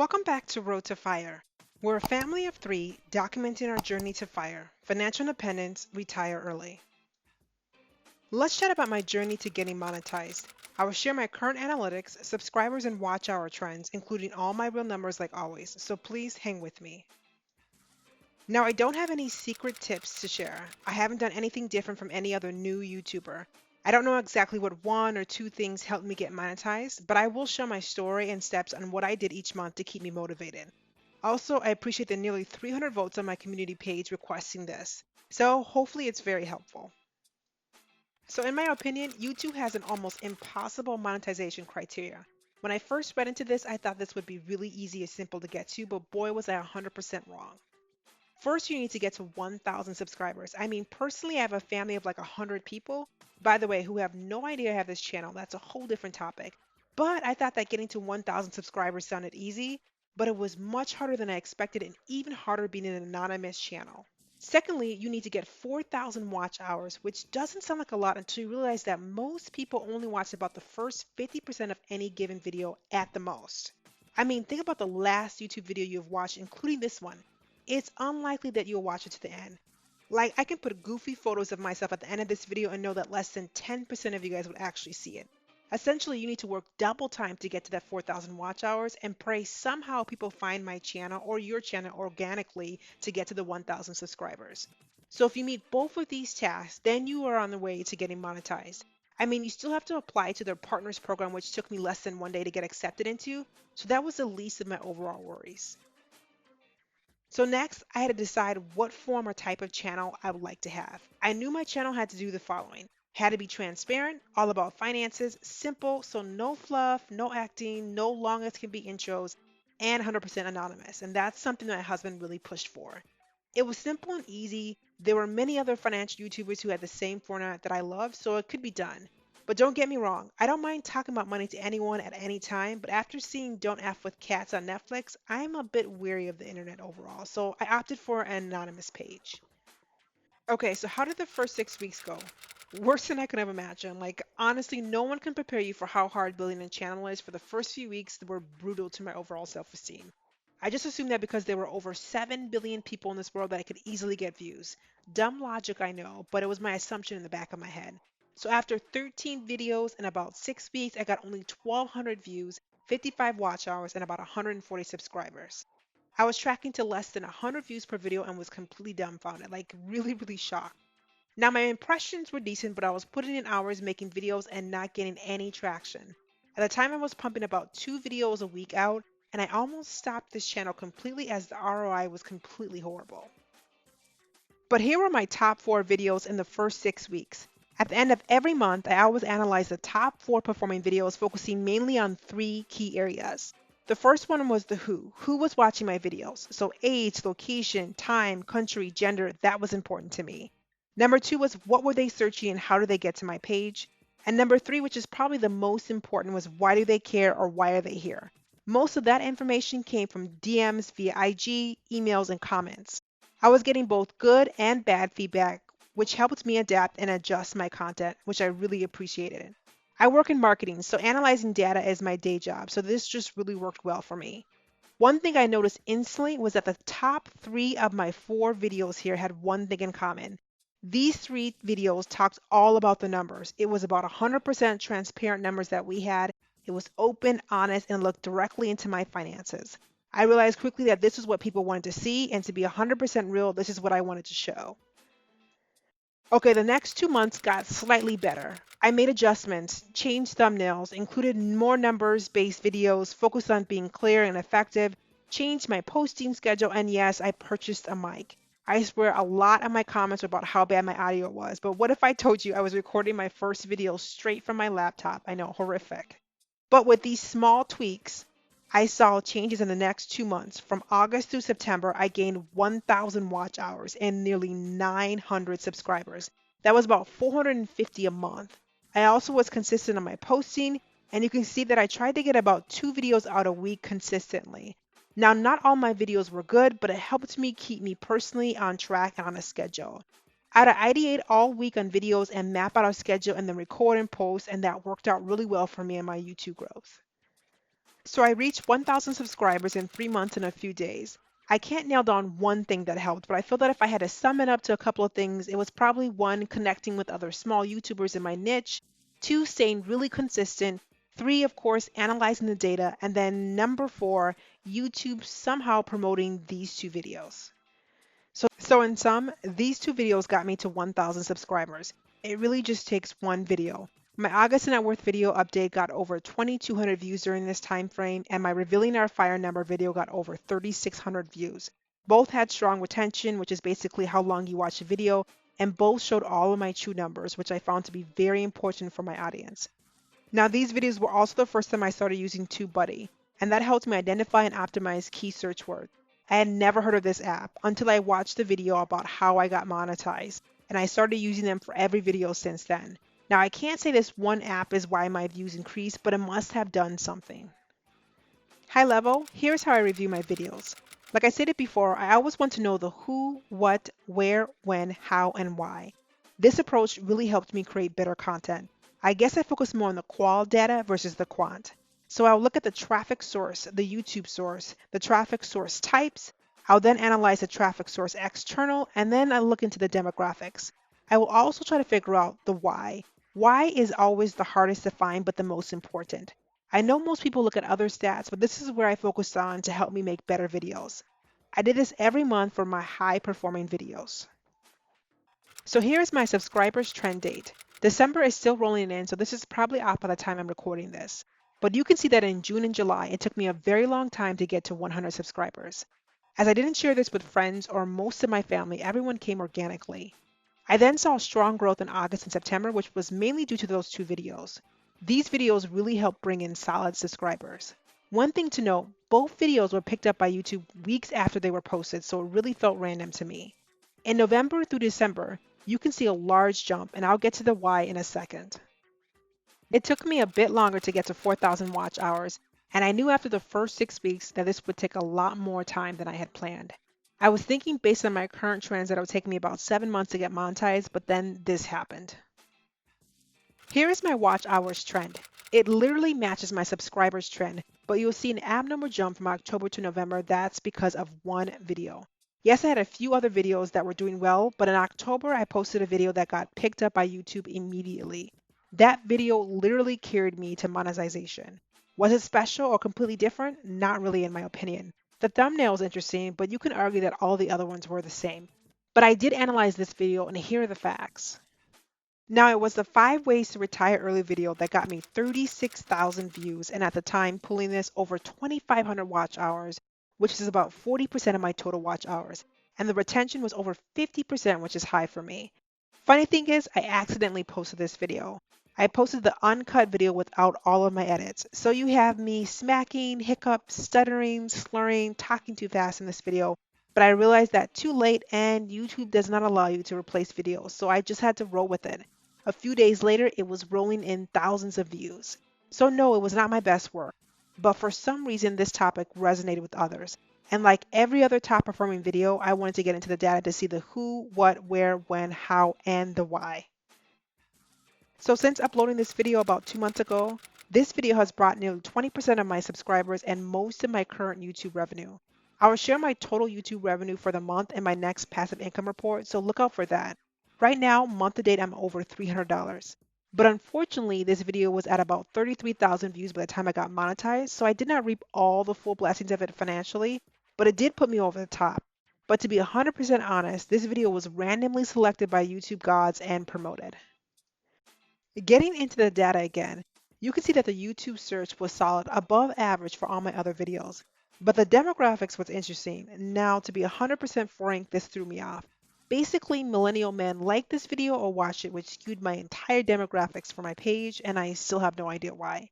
Welcome back to Road to Fire. We're a family of three documenting our journey to fire, financial independence, retire early. Let's chat about my journey to getting monetized. I will share my current analytics, subscribers, and watch hour trends, including all my real numbers like always, so please hang with me. Now, I don't have any secret tips to share. I haven't done anything different from any other new YouTuber. I don't know exactly what one or two things helped me get monetized, but I will share my story and steps on what I did each month to keep me motivated. Also, I appreciate the nearly 300 votes on my community page requesting this, so hopefully it's very helpful. So in my opinion, YouTube has an almost impossible monetization criteria. When I first read into this, I thought this would be really easy and simple to get to, but boy was I 100% wrong. First, you need to get to 1,000 subscribers. I mean, personally, I have a family of like 100 people, by the way, who have no idea I have this channel. That's a whole different topic. But I thought that getting to 1,000 subscribers sounded easy, but it was much harder than I expected and even harder being an anonymous channel. Secondly, you need to get 4,000 watch hours, which doesn't sound like a lot until you realize that most people only watch about the first 50% of any given video at the most. I mean, think about the last YouTube video you've watched, including this one. It's unlikely that you'll watch it to the end. Like, I can put goofy photos of myself at the end of this video and know that less than 10% of you guys would actually see it. Essentially, you need to work double time to get to that 4,000 watch hours and pray somehow people find my channel or your channel organically to get to the 1,000 subscribers. So if you meet both of these tasks, then you are on the way to getting monetized. I mean, you still have to apply to their partners program, which took me less than 1 day to get accepted into, so that was the least of my overall worries. So next, I had to decide what form or type of channel I would like to have. I knew my channel had to do the following. Had to be transparent, all about finances, simple, so no fluff, no acting, no long as can be intros, and 100% anonymous. And that's something that my husband really pushed for. It was simple and easy. There were many other financial YouTubers who had the same format that I love, so it could be done. But don't get me wrong, I don't mind talking about money to anyone at any time, but after seeing Don't F with Cats on Netflix, I'm a bit weary of the internet overall, so I opted for an anonymous page. Okay, so how did the first 6 weeks go? Worse than I could have imagined. Like, honestly, no one can prepare you for how hard building a channel is. For the first few weeks, they were brutal to my overall self-esteem. I just assumed that because there were over 7 billion people in this world that I could easily get views. Dumb logic, I know, but it was my assumption in the back of my head. So after 13 videos in about 6 weeks, I got only 1,200 views, 55 watch hours, and about 140 subscribers. I was tracking to less than 100 views per video and was completely dumbfounded, like really shocked. Now my impressions were decent, but I was putting in hours making videos and not getting any traction. At the time I was pumping about 2 videos a week out, and I almost stopped this channel completely as the ROI was completely horrible. But here were my top 4 videos in the first 6 weeks. At the end of every month, I always analyze the top 4 performing videos, focusing mainly on 3 key areas. The first one was the who was watching my videos. So age, location, time, country, gender, that was important to me. Number 2 was what were they searching and how do they get to my page? And number 3, which is probably the most important, was why do they care or why are they here? Most of that information came from DMs via IG, emails, and comments. I was getting both good and bad feedback, which helped me adapt and adjust my content, which I really appreciated. I work in marketing, so analyzing data is my day job, so this just really worked well for me. One thing I noticed instantly was that the top 3 of my 4 videos here had one thing in common. These 3 videos talked all about the numbers. It was about 100% transparent numbers that we had. It was open, honest, and looked directly into my finances. I realized quickly that this is what people wanted to see, and to be 100% real, this is what I wanted to show. Okay, the next 2 months got slightly better. I made adjustments, changed thumbnails, included more numbers-based videos, focused on being clear and effective, changed my posting schedule, and yes, I purchased a mic. I swear a lot of my comments were about how bad my audio was, but what if I told you I was recording my first video straight from my laptop? I know, horrific. But with these small tweaks, I saw changes in the next 2 months. From August through September, I gained 1,000 watch hours and nearly 900 subscribers. That was about 450 a month. I also was consistent on my posting, and you can see that I tried to get about 2 videos out a week consistently. Now, not all my videos were good, but it helped me keep me personally on track and on a schedule. I'd ideate all week on videos and map out a schedule and then record and post, and that worked out really well for me and my YouTube growth. So I reached 1,000 subscribers in 3 months and a few days. I can't nail down one thing that helped, but I feel that if I had to sum it up to a couple of things, it was probably one, connecting with other small YouTubers in my niche, two, staying really consistent, three, of course, analyzing the data, and then number four, YouTube somehow promoting these two videos. So in sum, these two videos got me to 1,000 subscribers. It really just takes one video. My August net worth video update got over 2,200 views during this time frame, and my revealing our fire number video got over 3,600 views. Both had strong retention, which is basically how long you watch a video, and both showed all of my true numbers, which I found to be very important for my audience. Now, these videos were also the first time I started using TubeBuddy, and that helped me identify and optimize key search words. I had never heard of this app until I watched the video about how I got monetized, and I started using them for every video since then. Now, I can't say this one app is why my views increased, but it must have done something. High level, here's how I review my videos. Like I stated before, I always want to know the who, what, where, when, how, and why. This approach really helped me create better content. I guess I focus more on the qual data versus the quant. So I'll look at the traffic source, the YouTube source, the traffic source types. I'll then analyze the traffic source external, and then I look into the demographics. I will also try to figure out the why. Why is always the hardest to find, but the most important. I know most people look at other stats, but this is where I focused on to help me make better videos. I did this every month for my high performing videos. So here's my subscribers trend date. December is still rolling in, so this is probably off by the time I'm recording this. But you can see that in June and July, it took me a very long time to get to 100 subscribers. As I didn't share this with friends or most of my family, everyone came organically. I then saw strong growth in August and September, which was mainly due to those two videos. These videos really helped bring in solid subscribers. One thing to note, both videos were picked up by YouTube weeks after they were posted, so it really felt random to me. In November through December, you can see a large jump, and I'll get to the why in a second. It took me a bit longer to get to 4,000 watch hours, and I knew after the first 6 weeks that this would take a lot more time than I had planned. I was thinking based on my current trends that it would take me about 7 months to get monetized, but then this happened. Here is my watch hours trend. It literally matches my subscribers trend, but you'll see an abnormal jump from October to November. That's because of one video. Yes, I had a few other videos that were doing well, but in October, I posted a video that got picked up by YouTube immediately. That video literally carried me to monetization. Was it special or completely different? Not really, in my opinion. The thumbnail is interesting, but you can argue that all the other ones were the same. But I did analyze this video, and here are the facts. Now, it was the 5 ways to retire early video that got me 36,000 views, and at the time pulling this over 2,500 watch hours, which is about 40% of my total watch hours, and the retention was over 50%, which is high for me. Funny thing is, I accidentally posted this video. I posted the uncut video without all of my edits, so you have me smacking, hiccups, stuttering, slurring, talking too fast in this video. But I realized that too late, and YouTube does not allow you to replace videos, so I just had to roll with it. A few days later, it was rolling in thousands of views. So no, it was not my best work. But for some reason, this topic resonated with others. And like every other top performing video, I wanted to get into the data to see the who, what, where, when, how, and the why. So since uploading this video about 2 months ago, this video has brought nearly 20% of my subscribers and most of my current YouTube revenue. I will share my total YouTube revenue for the month in my next passive income report, so look out for that. Right now, month to date, I'm over $300. But unfortunately, this video was at about 33,000 views by the time I got monetized, so I did not reap all the full blessings of it financially, but it did put me over the top. But to be 100% honest, this video was randomly selected by YouTube gods and promoted. Getting into the data again, you can see that the YouTube search was solid, above average for all my other videos. But the demographics was interesting. Now, to be 100% frank, this threw me off. Basically, millennial men liked this video or watched it, which skewed my entire demographics for my page, and I still have no idea why.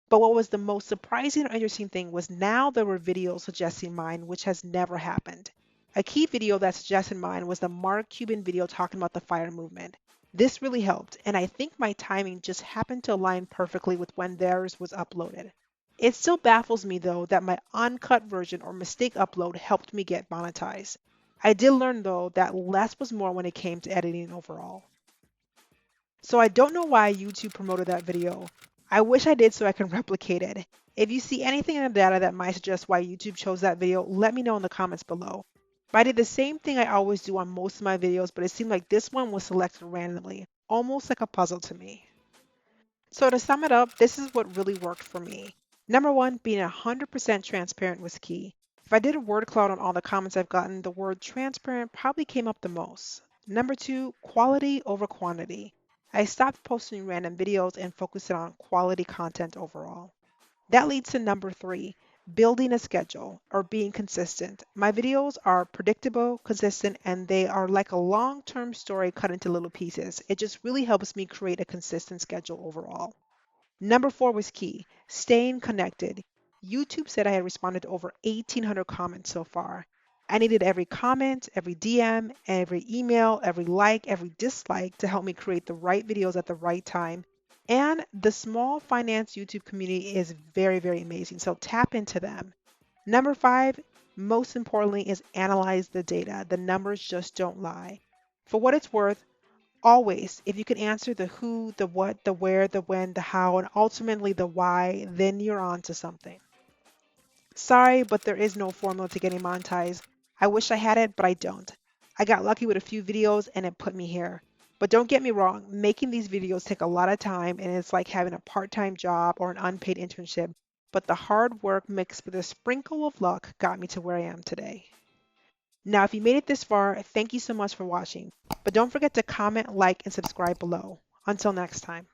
But what was the most surprising or interesting thing was now there were videos suggesting mine, which has never happened. A key video that suggested mine was the Mark Cuban video talking about the FIRE movement. This really helped, and I think my timing just happened to align perfectly with when theirs was uploaded. It still baffles me though that my uncut version or mistake upload helped me get monetized. I did learn though that less was more when it came to editing overall. So I don't know why YouTube promoted that video. I wish I did so I can replicate it. If you see anything in the data that might suggest why YouTube chose that video, let me know in the comments below. But I did the same thing I always do on most of my videos, but it seemed like this one was selected randomly, almost like a puzzle to me. So to sum it up, this is what really worked for me. Number one, being 100% transparent was key. If I did a word cloud on all the comments I've gotten, the word transparent probably came up the most. Number two, quality over quantity. I stopped posting random videos and focused on quality content overall. That leads to number three, building a schedule or being consistent. My videos are predictable, consistent, and they are like a long-term story cut into little pieces. It just really helps me create a consistent schedule overall. Number four was key, staying connected. YouTube said I had responded to over 1,800 comments so far. I needed every comment, every DM, every email, every like, every dislike to help me create the right videos at the right time. And the small finance YouTube community is very, very amazing. So tap into them. Number five, most importantly, is analyze the data. The numbers just don't lie. For what it's worth, always, if you can answer the who, the what, the where, the when, the how, and ultimately the why, then you're on to something. Sorry, but there is no formula to getting monetized. I wish I had it, but I don't. I got lucky with a few videos and it put me here. But don't get me wrong, making these videos take a lot of time and it's like having a part-time job or an unpaid internship. But the hard work mixed with a sprinkle of luck got me to where I am today. Now, if you made it this far, thank you so much for watching. But don't forget to comment, like, and subscribe below. Until next time.